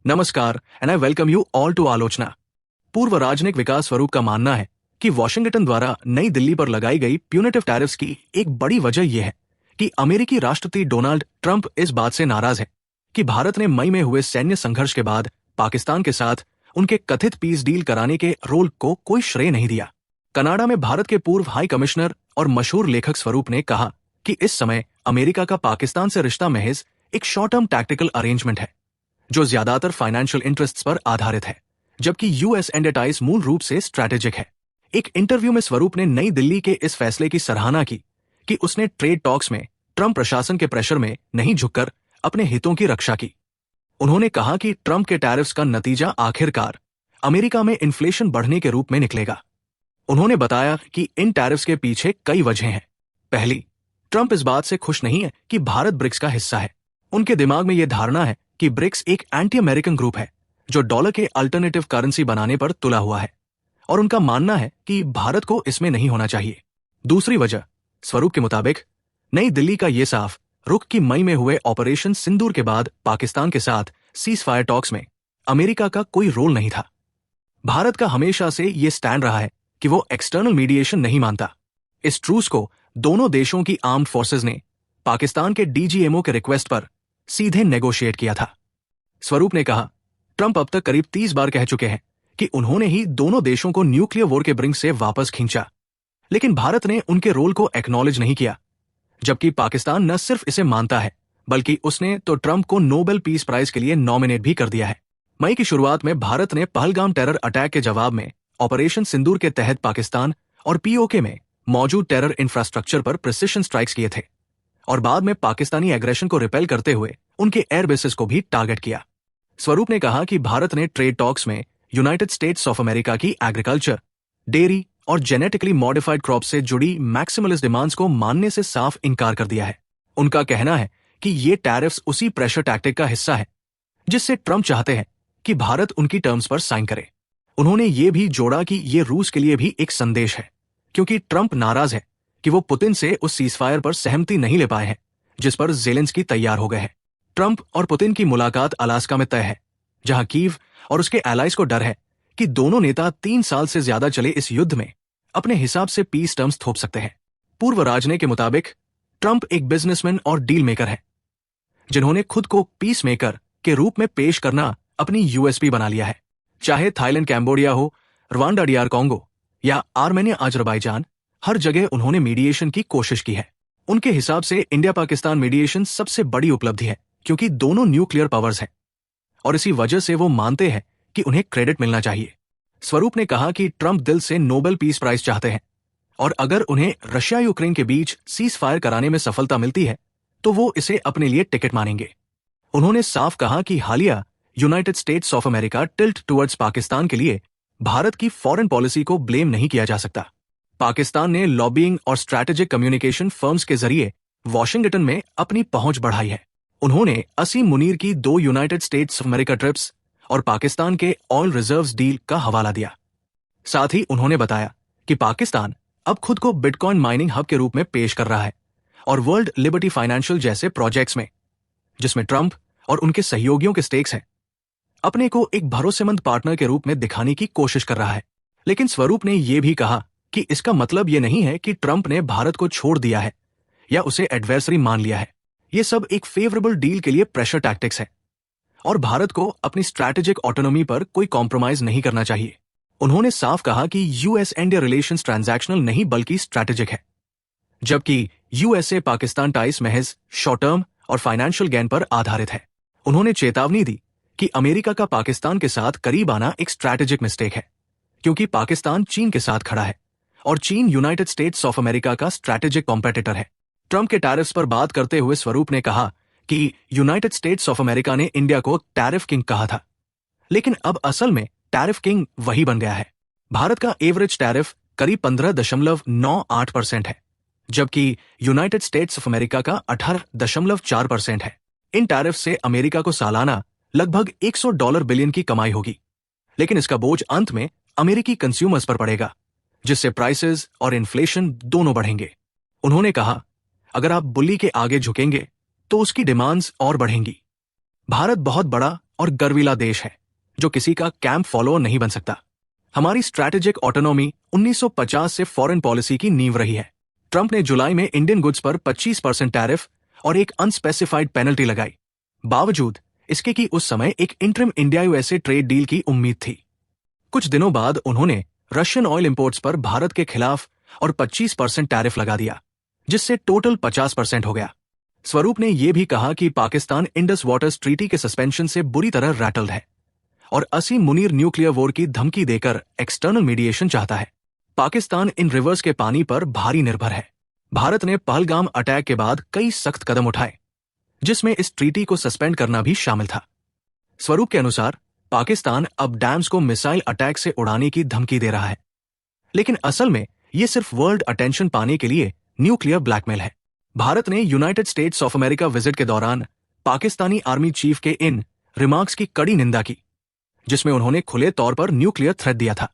नमस्कार and I welcome you all to Alochana. पूर्व राजनयिक विकास स्वरूप का मानना है कि वॉशिंगटन द्वारा नई दिल्ली पर लगाई गई प्यूनेटिव टैरिफ्स की एक बड़ी वजह यह है कि अमेरिकी राष्ट्रपति डोनाल्ड ट्रंप इस बात से नाराज है कि भारत ने मई में हुए सैन्य संघर्ष के बाद पाकिस्तान के साथ उनके कथित पीस डील कराने के रोल को कोई श्रेय नहीं दिया। कनाडा में भारत के पूर्व हाई कमिश्नर और मशहूर लेखक स्वरूप ने कहा कि इस समय अमेरिका का पाकिस्तान से रिश्ता महज एक शॉर्ट टर्म टैक्टिकल अरेंजमेंट है जो ज्यादातर फाइनेंशियल इंटरेस्ट्स पर आधारित है, जबकि यूएस एंडेटाइज मूल रूप से स्ट्रैटेजिक है। एक इंटरव्यू में स्वरूप ने नई दिल्ली के इस फैसले की सराहना की कि उसने ट्रेड टॉक्स में ट्रंप प्रशासन के प्रेशर में नहीं झुककर अपने हितों की रक्षा की। उन्होंने कहा कि ट्रंप के टैरिफ्स का नतीजा आखिरकार अमेरिका में इन्फ्लेशन बढ़ने के रूप में निकलेगा। उन्होंने बताया कि इन टैरिफ्स के पीछे कई वजहें हैं। पहली, ट्रंप इस बात से खुश नहीं है कि भारत ब्रिक्स का हिस्सा है। उनके दिमाग में यह धारणा है कि ब्रिक्स एक एंटी अमेरिकन ग्रुप है जो डॉलर के अल्टरनेटिव करेंसी बनाने पर तुला हुआ है और उनका मानना है कि भारत को इसमें नहीं होना चाहिए। दूसरी वजह, स्वरूप के मुताबिक, नई दिल्ली का ये साफ रुख कि मई में हुए ऑपरेशन सिंदूर के बाद पाकिस्तान के साथ सीज फायर टॉक्स में अमेरिका का कोई रोल नहीं था। भारत का हमेशा से ये स्टैंड रहा है कि वो एक्सटर्नल मीडिएशन नहीं मानता। इस ट्रूस को दोनों देशों की आर्म्ड फोर्सेज ने पाकिस्तान के डीजीएमओ के रिक्वेस्ट पर सीधे नेगोशिएट किया था। स्वरूप ने कहा, ट्रंप अब तक करीब 30 बार कह चुके हैं कि उन्होंने ही दोनों देशों को न्यूक्लियर वॉर के ब्रिंक से वापस खींचा, लेकिन भारत ने उनके रोल को एक्नॉलेज नहीं किया। जबकि पाकिस्तान न सिर्फ इसे मानता है बल्कि उसने तो ट्रंप को नोबेल पीस प्राइज के लिए नॉमिनेट भी कर दिया है। मई की शुरुआत में भारत ने पहलगाम टेरर अटैक के जवाब में ऑपरेशन सिंदूर के तहत पाकिस्तान और पीओके में मौजूद टेरर इंफ्रास्ट्रक्चर पर प्रिसिशन स्ट्राइक्स किए थे और बाद में पाकिस्तानी एग्रेशन को रिपेल करते हुए उनके एयरबेसेस को भी टारगेट किया। स्वरूप ने कहा कि भारत ने ट्रेड टॉक्स में यूनाइटेड स्टेट्स ऑफ अमेरिका की एग्रीकल्चर, डेयरी और जेनेटिकली मॉडिफाइड क्रॉप से जुड़ी मैक्सिमलिस्ट डिमांड्स को मानने से साफ इनकार कर दिया है। उनका कहना है कि ये टैरिफ्स उसी प्रेशर टैक्टिक का हिस्सा है जिससे ट्रंप चाहते हैं कि भारत उनकी टर्म्स पर साइन करे। उन्होंने ये भी जोड़ा कि ये रूस के लिए भी एक संदेश है, क्योंकि ट्रंप नाराज है कि वो पुतिन से उस सीजफायर पर सहमति नहीं ले पाए हैं जिस पर ज़ेलेंस्की तैयार हो गए हैं। ट्रंप और पुतिन की मुलाकात अलास्का में तय है, जहां कीव और उसके एलाइज को डर है कि दोनों नेता 3 साल से ज्यादा चले इस युद्ध में अपने हिसाब से पीस टर्म्स थोप सकते हैं। पूर्व राजनयिक के मुताबिक ट्रंप एक बिजनेसमैन और डील मेकर है जिन्होंने खुद को पीस मेकर के रूप में पेश करना अपनी यूएसपी बना लिया है। चाहे थाईलैंड कैम्बोडिया हो, रवांडा डीआर कांगो या आर्मेनिया अजरबैजान, हर जगह उन्होंने मीडिएशन की कोशिश की है। उनके हिसाब से इंडिया पाकिस्तान मीडिएशन सबसे बड़ी उपलब्धि है क्योंकि दोनों न्यूक्लियर पावर्स हैं और इसी वजह से वो मानते हैं कि उन्हें क्रेडिट मिलना चाहिए। स्वरूप ने कहा कि ट्रंप दिल से नोबेल पीस प्राइज चाहते हैं और अगर उन्हें रशिया यूक्रेन के बीच सीज फायर कराने में सफलता मिलती है तो वो इसे अपने लिए टिकट मानेंगे। उन्होंने साफ कहा कि हालिया United states of America tilt towards Pakistan के लिए भारत की फॉरेन पॉलिसी को ब्लेम नहीं किया जा सकता। पाकिस्तान ने लॉबिंग और स्ट्रैटेजिक कम्युनिकेशन फर्म्स के जरिए वॉशिंगटन में अपनी पहुंच बढ़ाई है। उन्होंने असीम मुनीर की 2 United states of America trips और पाकिस्तान के ऑयल रिजर्व्स डील का हवाला दिया। साथ ही उन्होंने बताया कि पाकिस्तान अब खुद को बिटकॉइन माइनिंग हब के रूप में पेश कर रहा है और वर्ल्ड लिबर्टी फाइनेंशियल जैसे प्रोजेक्ट्स में, जिसमें ट्रंप और उनके सहयोगियों के स्टेक्स हैं, अपने को एक भरोसेमंद पार्टनर के रूप में दिखाने की कोशिश कर रहा है। लेकिन स्वरूप ने यह भी कहा कि इसका मतलब यह नहीं है कि ट्रंप ने भारत को छोड़ दिया है या उसे एडवर्सरी मान लिया है। ये सब एक फेवरेबल डील के लिए प्रेशर टैक्टिक्स है और भारत को अपनी स्ट्रैटेजिक ऑटोनॉमी पर कोई कॉम्प्रोमाइज नहीं करना चाहिए। उन्होंने साफ कहा कि यूएस इंडिया रिलेशंस ट्रांजैक्शनल नहीं बल्कि स्ट्रैटेजिक है, जबकि यूएसए पाकिस्तान टाइज महज शॉर्ट टर्म और फाइनेंशियल गेन पर आधारित है। उन्होंने चेतावनी दी कि अमेरिका का पाकिस्तान के साथ करीब आना एक स्ट्रैटेजिक मिस्टेक है, क्योंकि पाकिस्तान चीन के साथ खड़ा है और चीन यूनाइटेड स्टेट्स ऑफ अमेरिका का स्ट्रैटेजिक कॉम्पिटिटर है। ट्रंप के टैरिफ्स पर बात करते हुए स्वरूप ने कहा कि यूनाइटेड स्टेट्स ऑफ अमेरिका ने इंडिया को टैरिफ किंग कहा था, लेकिन अब असल में टैरिफ किंग वही बन गया है। भारत का एवरेज टैरिफ करीब 15.98% है, जबकि यूनाइटेड स्टेट्स ऑफ अमेरिका का 18.4% है। इन टैरिफ से अमेरिका को सालाना लगभग $100 बिलियन की कमाई होगी, लेकिन इसका बोझ अंत में अमेरिकी कंज्यूमर्स पर पड़ेगा, जिससे प्राइसेस और इन्फ्लेशन दोनों बढ़ेंगे। उन्होंने कहा, अगर आप बुल्ली के आगे झुकेंगे तो उसकी डिमांड्स और बढ़ेंगी। भारत बहुत बड़ा और गर्वीला देश है जो किसी का कैंप फॉलोअर नहीं बन सकता। हमारी स्ट्रैटेजिक ऑटोनॉमी 1950 से फॉरेन पॉलिसी की नींव रही है। ट्रंप ने जुलाई में इंडियन गुड्स पर 25% टैरिफ और एक अनस्पेसिफाइड पेनल्टी लगाई। बावजूद इसके कि उस समय एक interim India USA trade deal की उम्मीद थी। कुछ दिनों बाद उन्होंने रशियन ऑयल इंपोर्ट्स पर भारत के खिलाफ और 25% टैरिफ लगा दिया, जिससे टोटल 50% हो गया। स्वरूप ने यह भी कहा कि पाकिस्तान इंडस वाटर्स ट्रीटी के सस्पेंशन से बुरी तरह रैटल्ड है और असीम मुनीर न्यूक्लियर वॉर की धमकी देकर एक्सटर्नल मीडिएशन चाहता है। पाकिस्तान इन रिवर्स के पानी पर भारी निर्भर है। भारत ने पहलगाम अटैक के बाद कई सख्त कदम उठाए, जिसमें इस ट्रीटी को सस्पेंड करना भी शामिल था। स्वरूप के अनुसार पाकिस्तान अब डैम्स को मिसाइल अटैक से उड़ाने की धमकी दे रहा है, लेकिन असल में यह सिर्फ वर्ल्ड अटेंशन पाने के लिए न्यूक्लियर ब्लैकमेल है। भारत ने United states of America visit के दौरान पाकिस्तानी आर्मी चीफ के इन रिमार्क्स की कड़ी निंदा की, जिसमें उन्होंने खुले तौर पर न्यूक्लियर थ्रेट दिया था।